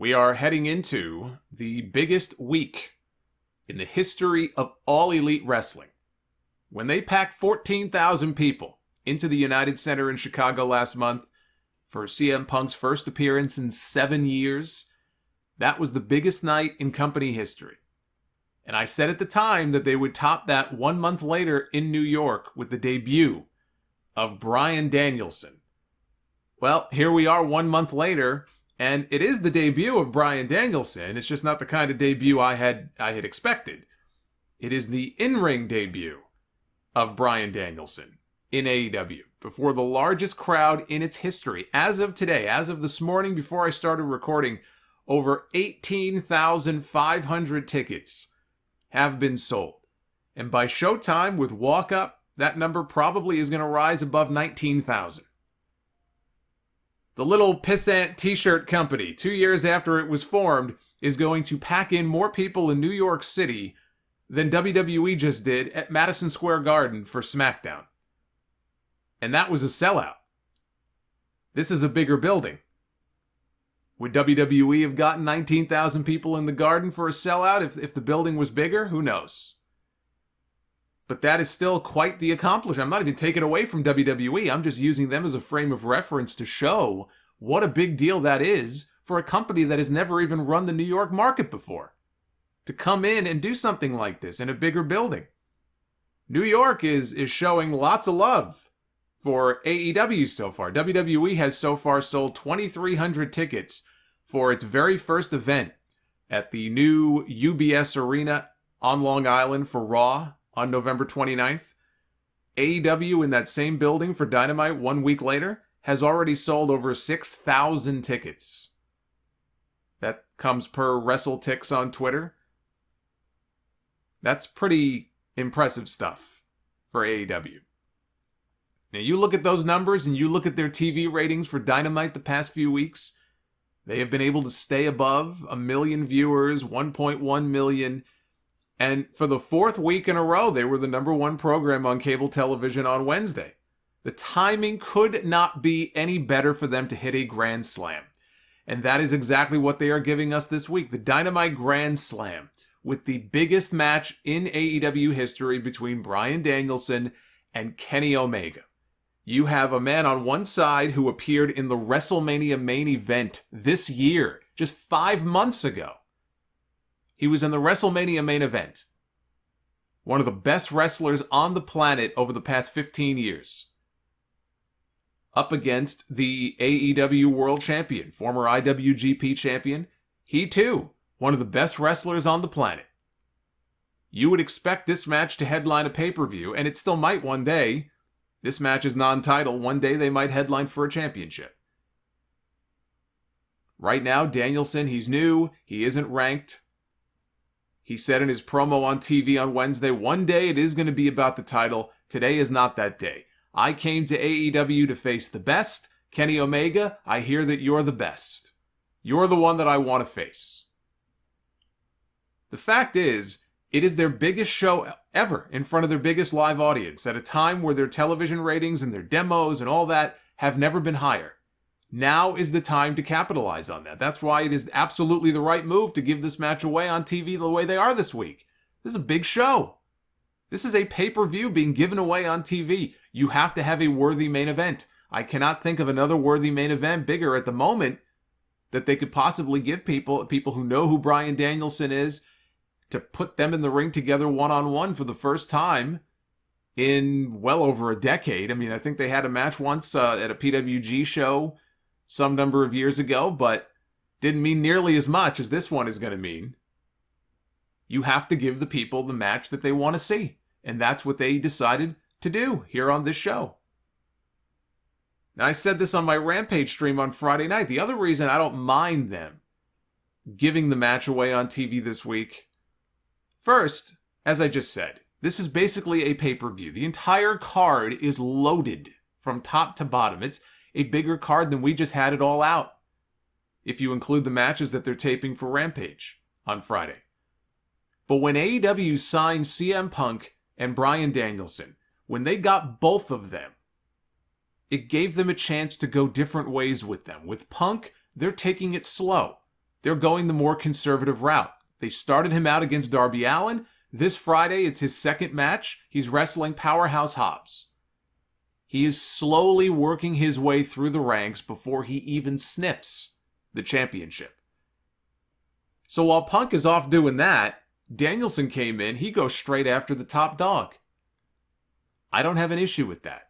We are heading into the biggest week in the history of all elite wrestling. When they packed 14,000 people into the United Center in Chicago last month for CM Punk's first appearance in 7 years, that was the biggest night in company history. And I said at the time that they would top that 1 month later in New York with the debut of Bryan Danielson. Well, here we are 1 month later, and it is the debut of Bryan Danielson. It's just not the kind of debut I had expected. It is the in-ring debut of Bryan Danielson in AEW before the largest crowd in its history. As of today, as of this morning before I started recording, over 18,500 tickets have been sold. And by showtime with walk-up, that number probably is going to rise above 19,000. The little pissant t-shirt company, 2 years after it was formed, is going to pack in more people in New York City than WWE just did at Madison Square Garden for SmackDown. And that was a sellout. This is a bigger building. Would WWE have gotten 19,000 people in the Garden for a sellout if the building was bigger? Who knows? But that is still quite the accomplishment. I'm not even taking it away from WWE. I'm just using them as a frame of reference to show what a big deal that is for a company that has never even run the New York market before. To come in and do something like this in a bigger building. New York is showing lots of love for AEW so far. WWE has so far sold 2,300 tickets for its very first event at the new UBS Arena on Long Island for Raw on November 29th. AEW in that same building for Dynamite 1 week later has already sold over 6,000 tickets. That comes per WrestleTix on Twitter. That's pretty impressive stuff for AEW. Now you look at those numbers and you look at their TV ratings for Dynamite the past few weeks. They have been able to stay above 1 million viewers, 1.1 million. And for the 4th week in a row, they were the #1 program on cable television on Wednesday. The timing could not be any better for them to hit a Grand Slam. And that is exactly what they are giving us this week. The Dynamite Grand Slam, with the biggest match in AEW history between Bryan Danielson and Kenny Omega. You have a man on one side who appeared in the WrestleMania main event this year, just 5 months ago. He was in the WrestleMania main event. One of the best wrestlers on the planet over the past 15 years. Up against the AEW World Champion, former IWGP Champion. He too, one of the best wrestlers on the planet. You would expect this match to headline a pay-per-view, and it still might one day. This match is non-title. One day they might headline for a championship. Right now, Danielson, he's new. He isn't ranked. He said in his promo on TV on Wednesday, one day it is going to be about the title. Today is not that day. I came to AEW to face the best. Kenny Omega, I hear that you're the best. You're the one that I want to face. The fact is, it is their biggest show ever in front of their biggest live audience at a time where their television ratings and their demos and all that have never been higher. Now is the time to capitalize on that. That's why it is absolutely the right move to give this match away on TV the way they are this week. This is a big show. This is a pay-per-view being given away on TV. You have to have a worthy main event. I cannot think of another worthy main event bigger at the moment that they could possibly give people who know who Bryan Danielson is, to put them in the ring together one-on-one for the first time in well over a decade. I mean, I think they had a match once at a PWG show some number of years ago, but didn't mean nearly as much as this one is going to mean. You have to give the people the match that they want to see. And that's what they decided to do here on this show. Now, I said this on my Rampage stream on Friday night. The other reason I don't mind them giving the match away on TV this week, first, as I just said, this is basically a pay-per-view. The entire card is loaded from top to bottom. It's a bigger card than we just had it all out, if you include the matches that they're taping for Rampage on Friday. But when AEW signed CM Punk and Bryan Danielson, when they got both of them, it gave them a chance to go different ways with them. With Punk, they're taking it slow. they're going the more conservative route. They started him out against Darby Allin. This Friday, it's his second match. He's wrestling Powerhouse Hobbs. He is slowly working his way through the ranks before he even sniffs the championship. So while Punk is off doing that, Danielson came in. He goes straight after the top dog. I don't have an issue with that.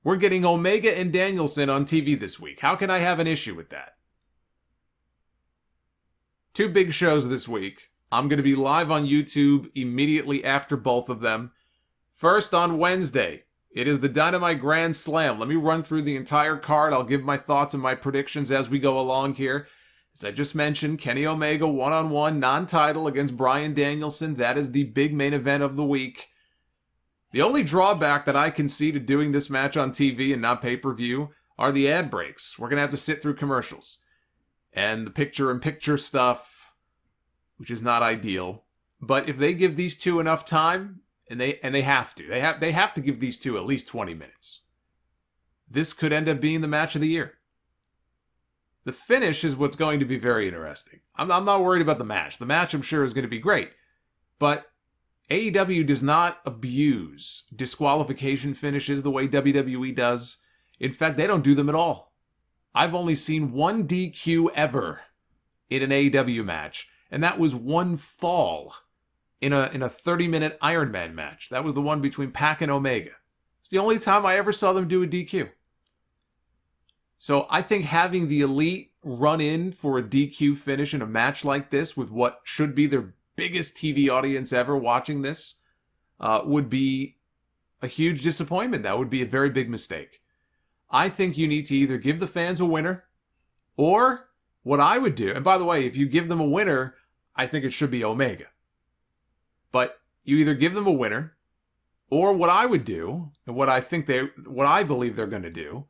We're getting Omega and Danielson on TV this week. How can I have an issue with that? 2 big shows this week. I'm going to be live on YouTube immediately after both of them. First, on Wednesday, it is the Dynamite Grand Slam. Let me run through the entire card. I'll give my thoughts and my predictions as we go along here. As I just mentioned, Kenny Omega one-on-one, non-title against Bryan Danielson. That is the big main event of the week. The only drawback that I can see to doing this match on TV and not pay-per-view are the ad breaks. We're going to have to sit through commercials. And the picture-in-picture stuff, which is not ideal. But if they give these two enough time, and they have to. They have to give these two at least 20 minutes. This could end up being the match of the year. The finish is what's going to be very interesting. I'm not worried about the match. The match, I'm sure, is going to be great. But AEW does not abuse disqualification finishes the way WWE does. In fact, they don't do them at all. I've only seen 1 DQ ever in an AEW match, and that was one fall in a 30-minute Iron Man match. That was the one between Pac and Omega. It's the only time I ever saw them do a DQ. So I think having the Elite run in for a DQ finish in a match like this with what should be their biggest TV audience ever watching this would be a huge disappointment. That would be a very big mistake. I think you need to either give the fans a winner, or what I would do, and by the way, if you give them a winner, I think it should be Omega. But you either give them a winner, or what I would do, and what I believe they're going to do,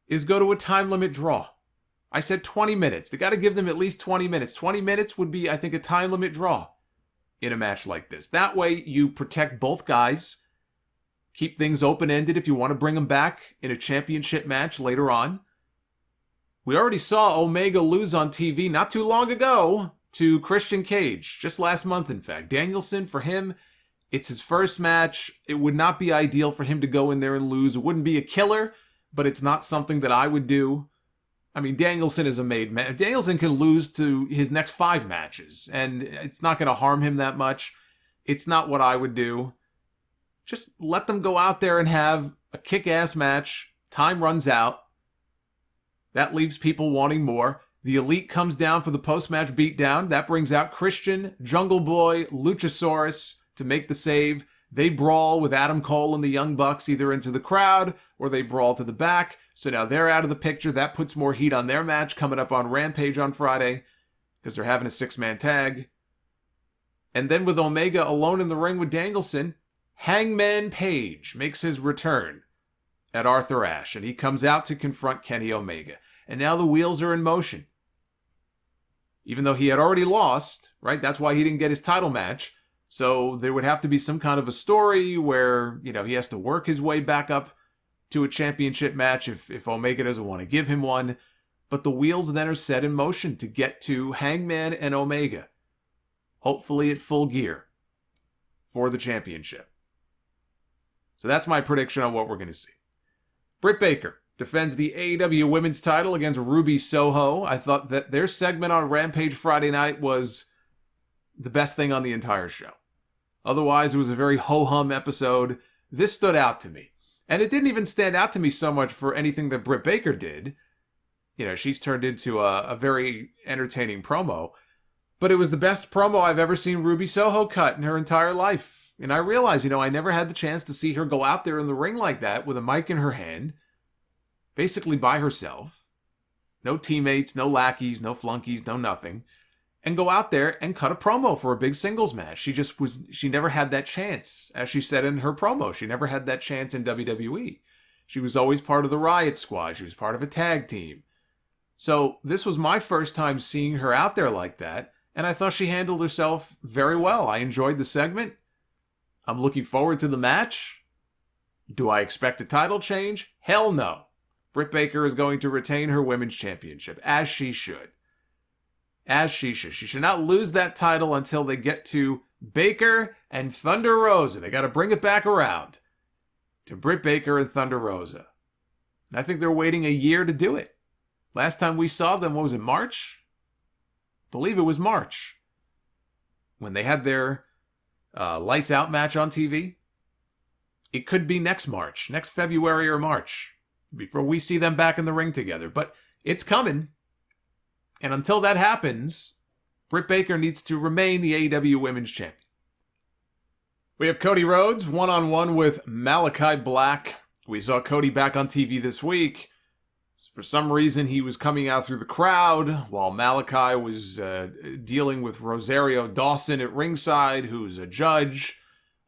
is go to a time limit draw. I said 20 minutes. They got to give them at least 20 minutes. 20 minutes would be, I think, a time limit draw in a match like this. That way, you protect both guys, keep things open-ended if you want to bring them back in a championship match later on. We already saw Omega lose on TV not too long ago to Christian Cage, just last month, in fact. Danielson, for him, it's his first match. It would not be ideal for him to go in there and lose. It wouldn't be a killer, but it's not something that I would do. I mean, Danielson is a made man. Danielson can lose to his next 5 matches, and it's not going to harm him that much. It's not what I would do. Just let them go out there and have a kick-ass match. Time runs out. That leaves people wanting more. The Elite comes down for the post-match beatdown. That brings out Christian, Jungle Boy, Luchasaurus to make the save. They brawl with Adam Cole and the Young Bucks either into the crowd or they brawl to the back. So now they're out of the picture. That puts more heat on their match coming up on Rampage on Friday because they're having a 6-man tag. And then with Omega alone in the ring with Danielson, Hangman Page makes his return at Arthur Ashe, and he comes out to confront Kenny Omega. And now the wheels are in motion. Even though he had already lost, right? That's why he didn't get his title match. So there would have to be some kind of a story where, he has to work his way back up to a championship match if Omega doesn't want to give him one. But the wheels then are set in motion to get to Hangman and Omega. Hopefully at full gear for the championship. So that's my prediction on what we're going to see. Britt Baker defends the AEW Women's title against Ruby Soho. I thought that their segment on Rampage Friday night was the best thing on the entire show. Otherwise, it was a very ho-hum episode. This stood out to me. And it didn't even stand out to me so much for anything that Britt Baker did. She's turned into a very entertaining promo. But it was the best promo I've ever seen Ruby Soho cut in her entire life. And I realized, I never had the chance to see her go out there in the ring like that with a mic in her hand. Basically by herself. No teammates, no lackeys, no flunkies, no nothing. And go out there and cut a promo for a big singles match. She never had that chance. As she said in her promo, she never had that chance in WWE. She was always part of the Riot Squad. She was part of a tag team. So this was my first time seeing her out there like that. And I thought she handled herself very well. I enjoyed the segment. I'm looking forward to the match. Do I expect a title change? Hell no. Britt Baker is going to retain her women's championship, as she should. as she should. She should not lose that title until they get to Baker and Thunder Rosa. They got to bring it back around to Britt Baker and Thunder Rosa. And I think they're waiting a year to do it. Last time we saw them, what was it, March? I believe it was March. When they had their Lights Out match on TV. It could be next March, next February or March, before we see them back in the ring together. But it's coming. And until that happens, Britt Baker needs to remain the AEW Women's Champion. We have Cody Rhodes one-on-one with Malachi Black. We saw Cody back on TV this week. For some reason, he was coming out through the crowd while Malachi was dealing with Rosario Dawson at ringside, who's a judge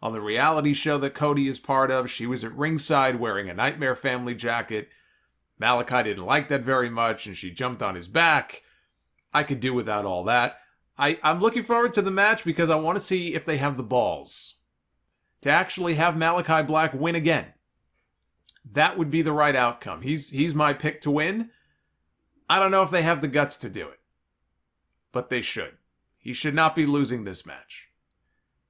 on the reality show that Cody is part of. She was at ringside wearing a Nightmare Family jacket. Malachi didn't like that very much, and she jumped on his back. I could do without all that. I'm looking forward to the match because I want to see if they have the balls to actually have Malachi Black win again. That would be the right outcome. He's my pick to win. I don't know if they have the guts to do it, but they should. He should not be losing this match.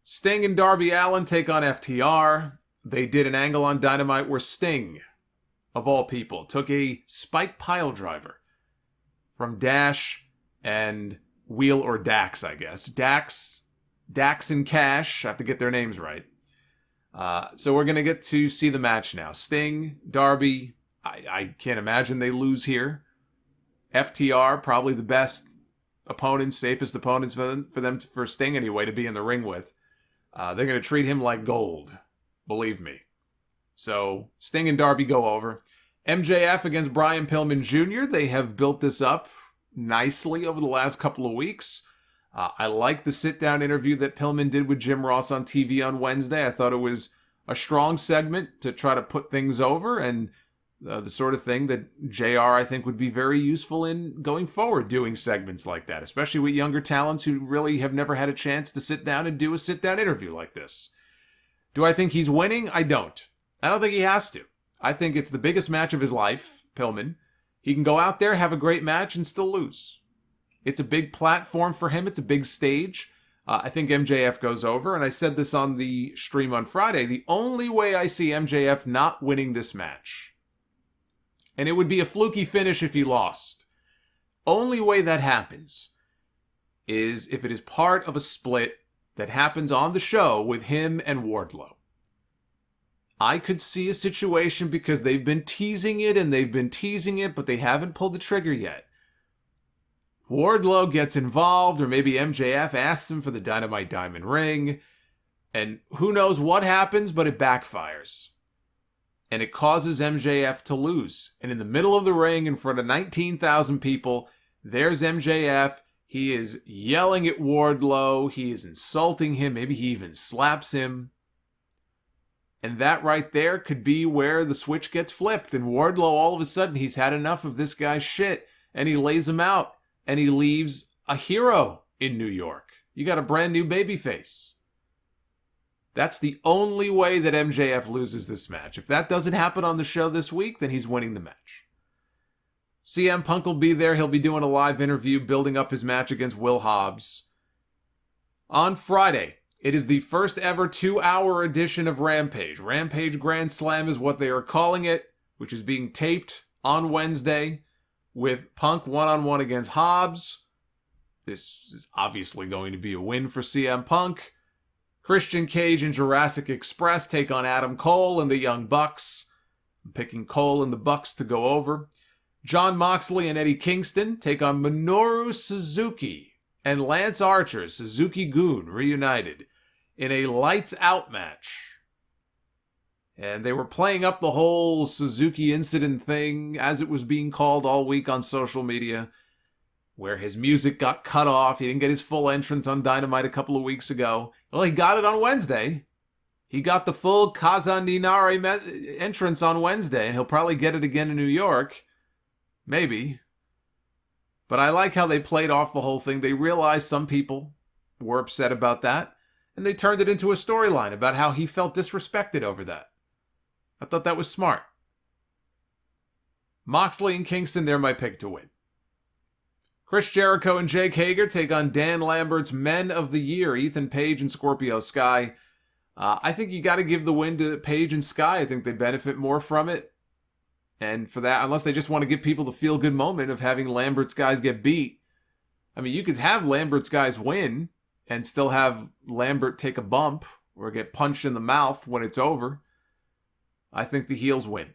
Sting and Darby Allin take on FTR. They did an angle on Dynamite where Sting, of all people, took a spike pile driver from Dash and Wheel or Dax, I guess. Dax and Cash, I have to get their names right. So we're going to get to see the match now. Sting, Darby, I can't imagine they lose here. FTR, probably the best opponents, safest opponents for Sting anyway, to be in the ring with. They're going to treat him like gold, believe me. So Sting and Darby go over. MJF against Brian Pillman Jr. They have built this up nicely over the last couple of weeks. I like the sit-down interview that Pillman did with Jim Ross on TV on Wednesday. I thought it was a strong segment to try to put things over, and the sort of thing that JR, I think, would be very useful in going forward, doing segments like that, especially with younger talents who really have never had a chance to sit down and do a sit-down interview like this. Do I think he's winning? I don't. I don't think he has to. I think it's the biggest match of his life, Pillman. He can go out there, have a great match, and still lose. It's a big platform for him. It's a big stage. I think MJF goes over, and I said this on the stream on Friday. The only way I see MJF not winning this match, and it would be a fluky finish if he lost, only way that happens is if it is part of a split that happens on the show with him and Wardlow. I could see a situation because they've been teasing it, but they haven't pulled the trigger yet. Wardlow gets involved, or maybe MJF asks him for the Dynamite Diamond Ring, and who knows what happens, but it backfires. And it causes MJF to lose. And in the middle of the ring, in front of 19,000 people, there's MJF. He is yelling at Wardlow. He is insulting him. Maybe he even slaps him. And that right there could be where the switch gets flipped. And Wardlow, all of a sudden, he's had enough of this guy's shit. And he lays him out. And he leaves a hero in New York. You got a brand new babyface. That's the only way that MJF loses this match. If that doesn't happen on the show this week, then he's winning the match. CM Punk will be there. He'll be doing a live interview, building up his match against Will Hobbs. On Friday, it is the first ever 2-hour edition of Rampage. Rampage Grand Slam is what they are calling it, which is being taped on Wednesday with Punk one-on-one against Hobbs. This is obviously going to be a win for CM Punk. Christian Cage and Jurassic Express take on Adam Cole and the Young Bucks. I'm picking Cole and the Bucks to go over. Jon Moxley and Eddie Kingston take on Minoru Suzuki and Lance Archer, Suzuki-gun, reunited in a lights-out match. And they were playing up the whole Suzuki incident thing, as it was being called all week on social media, where his music got cut off. He didn't get his full entrance on Dynamite a couple of weeks ago. Well, he got it on Wednesday. He got the full Kazaninare entrance on Wednesday, and he'll probably get it again in New York. Maybe. But I like how they played off the whole thing. They realized some people were upset about that, and they turned it into a storyline about how he felt disrespected over that. I thought that was smart. Moxley and Kingston, they're my pick to win. Chris Jericho and Jake Hager take on Dan Lambert's Men of the Year, Ethan Page and Scorpio Sky. I think you got to give the win to Page and Sky. I think they benefit more from it. And for that, unless they just want to give people the feel-good moment of having Lambert's guys get beat. I mean, you could have Lambert's guys win and still have Lambert take a bump or get punched in the mouth when it's over. I think the heels win.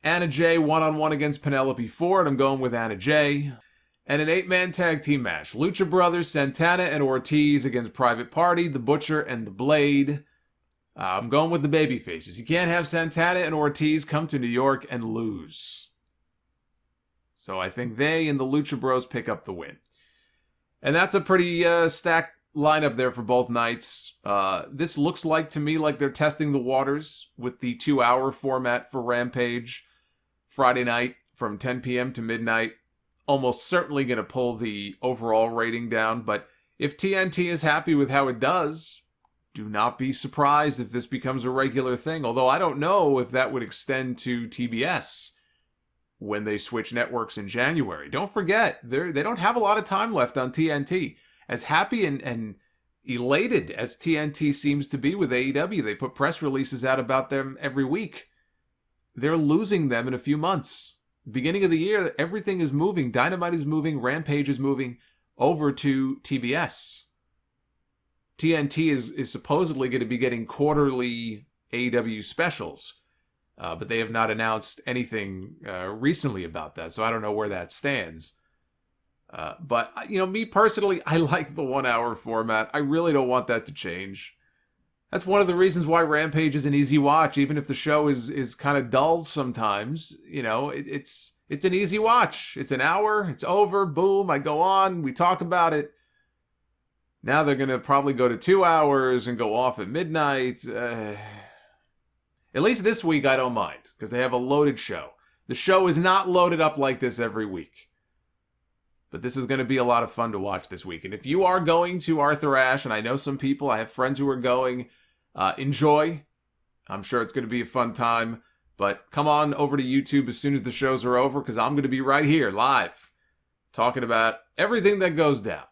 Anna Jay one-on-one against Penelope Ford. I'm going with Anna Jay. And an 8-man tag team match. Lucha Brothers, Santana and Ortiz against Private Party, The Butcher, and The Blade. I'm going with the babyfaces. You can't have Santana and Ortiz come to New York and lose. So I think they and the Lucha Bros pick up the win. And that's a pretty stacked lineup there for both nights. This looks like to me like they're testing the waters with the 2-hour format for Rampage. Friday night from 10 p.m. to midnight. Almost certainly going to pull the overall rating down. But if TNT is happy with how it does, do not be surprised if this becomes a regular thing. Although I don't know if that would extend to TBS when they switch networks in January. Don't forget, they don't have a lot of time left on TNT. As happy and elated as TNT seems to be with AEW, they put press releases out about them every week. They're losing them in a few months. Beginning of the year, everything is moving. Dynamite is moving. Rampage is moving over to TBS. TNT is supposedly going to be getting quarterly AEW specials. But they have not announced anything recently about that, so I don't know where that stands. But, me personally, I like the 1-hour format. I really don't want that to change. That's one of the reasons why Rampage is an easy watch, even if the show is kind of dull sometimes. It's an easy watch. It's an hour, it's over, boom, I go on, we talk about it. Now they're going to probably go to 2 hours and go off at midnight. At least this week I don't mind, because they have a loaded show. The show is not loaded up like this every week. But this is going to be a lot of fun to watch this week. And if you are going to Arthur Ashe, and I know some people, I have friends who are going, enjoy. I'm sure it's going to be a fun time. But come on over to YouTube as soon as the shows are over, because I'm going to be right here, live, talking about everything that goes down.